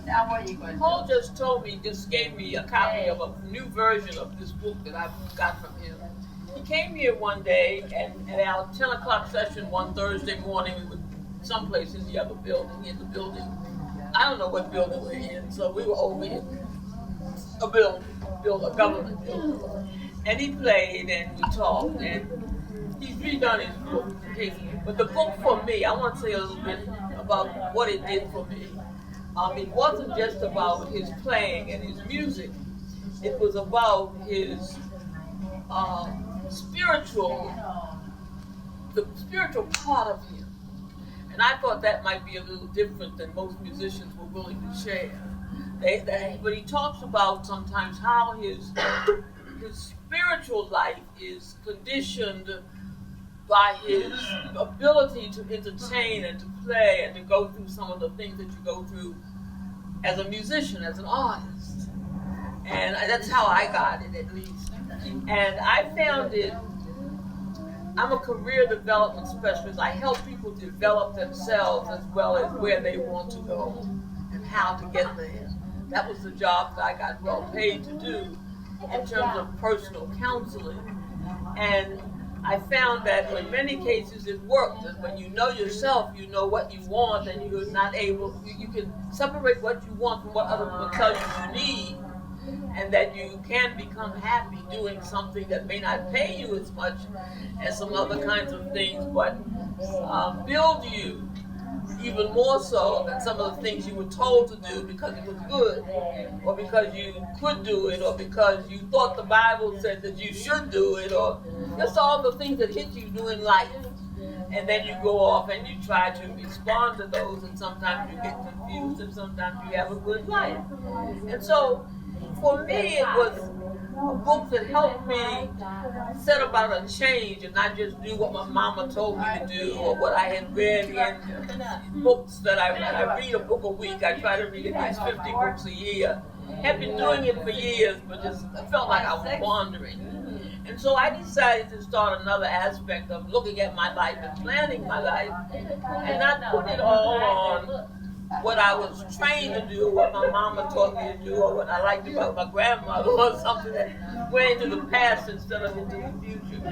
Now what are you going to do? Paul just gave me a copy of a new version of this book that I got from him. He came here one day, and at our 10 o'clock session one Thursday morning, we were someplace in the other building, I don't know what building we're in, so we were over in a government building. And he played, and we talked, and he's redone his book. But the book for me, I want to say a little bit about what it did for me. It wasn't just about his playing and his music. It was about his the spiritual part of him. And I thought that might be a little different than most musicians were willing to share. But he talks about sometimes how his spiritual life is conditioned by his ability to entertain and to play and to go through some of the things that you go through as a musician, as an artist. And that's how I got it, at least. And I found it, I'm a career development specialist. I help people develop themselves as well as where they want to go and how to get there. That was the job that I got well paid to do in terms of personal counseling. And I found that in many cases it worked. And when you know yourself, you know what you want, and you're not able, you can separate what you want from what other people tell you you need, and that you can become happy doing something that may not pay you as much as some other kinds of things, but build you even more so than some of the things you were told to do because it was good, or because you could do it, or because you thought the Bible said that you should do it, or just all the things that hit you doing life. And then you go off and you try to respond to those, and sometimes you get confused, and sometimes you have a good life. And so, for me, it was a book that helped me set about a change and not just do what my mama told me to do or what I had read in books that I read a book a week. I try to read at least 50 books a year. Have been doing it for years, but just felt like I was wandering. And so I decided to start another aspect of looking at my life and planning my life and not put it all on what I was trained to do, what my mama taught me to do, or what I liked about my grandmother, or something that went into the past instead of into the future.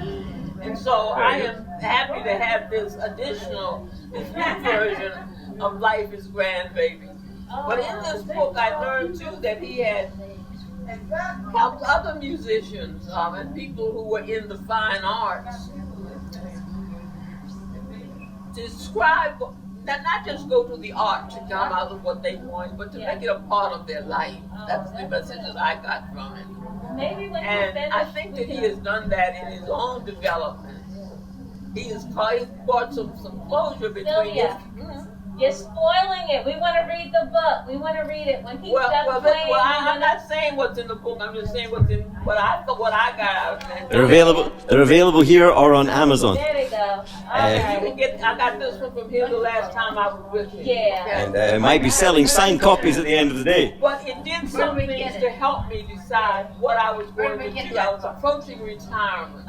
And so I am happy to have this new version of Life is Grand, Baby. But in this book, I learned too that he had helped other musicians and people who were in the fine arts describe, not just go to the art to come out of what they want, but to make it a part of their life. That's the message that I got from it. And I think that he has done that in his own development. He's brought some closure between Sylvia, you're spoiling it. We want to read the book. We want to read it when he's done playing. I'm not saying what's in the book. I'm just saying what I got out of it. They're available here or on Amazon. There we go. You can get. I got this one from him the last time I was with him. Yeah. And might be selling signed copies at the end of the day. But it did some things to help me decide what I was going to do. I was approaching retirement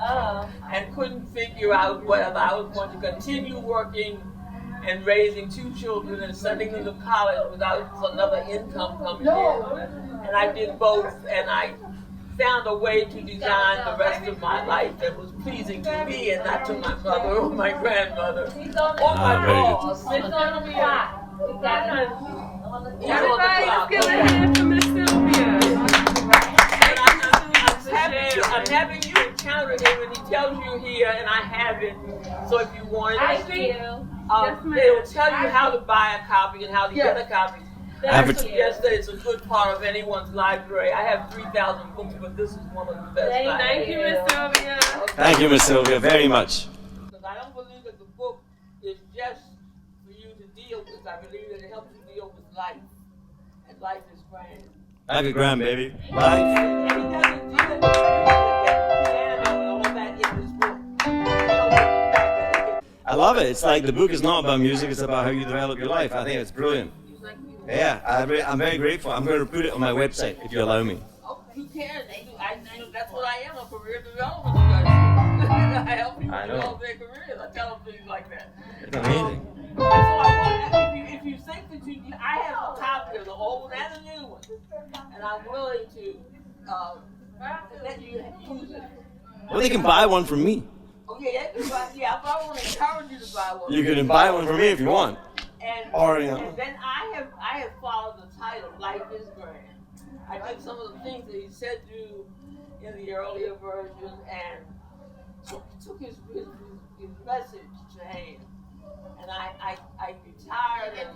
and couldn't figure out whether I was going to continue working and raising 2 children and sending them to college without another income coming in. And I did both, and I found a way to design the rest of my life that was pleasing to me and not to my mother or my grandmother or my boss. It's on the clock. Everybody's give a hand for Miss Sylvia. I'm having you encounter him, and he tells you here, and I have it. So if you want it, they'll tell you how to buy a copy and how to get a copy. I suggest that it's a good part of anyone's library. I have 3,000 books, but this is one of the best. Thank you, Miss Sylvia. Thank you, Miss Sylvia, very much. I don't believe that the book is just for you to deal with. I believe that it helps you deal with life. And life is grand. Have a grand, baby. Life. And he doesn't deal with piano and all that in this book. I love it. It's like the book is not about music, it's about how you develop your life. I think it's brilliant. Yeah, I'm very grateful. I'm going to put it on my website if you allow me. Oh, you can. That's what I am, a career development specialist. I help people develop their careers. I tell them things like that. It's amazing. So I want, if if you think that I have a copy of the old and the new one, and I'm willing to let you use it. Well, they can buy one from me. Oh yeah, if I want to encourage you to buy one. You can buy one from me if you want. And then I have followed the title, Life is Grand. I did some of the things that he said do in the earlier version, and took his message to hand. And I retired, and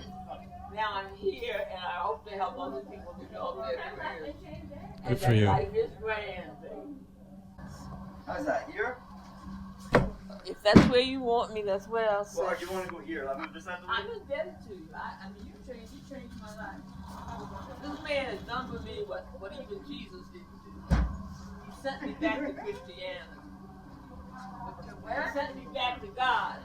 now I'm here, and I hope to help other people develop their careers. Good for you. Life is grand, baby. How's that? Here? If that's where you want me, that's where I'll sit. Well, you want to go here? I'm indebted to you. I mean, you changed my life. This man has done for me what even Jesus didn't do. He sent me back to Christianity. He sent me back to God.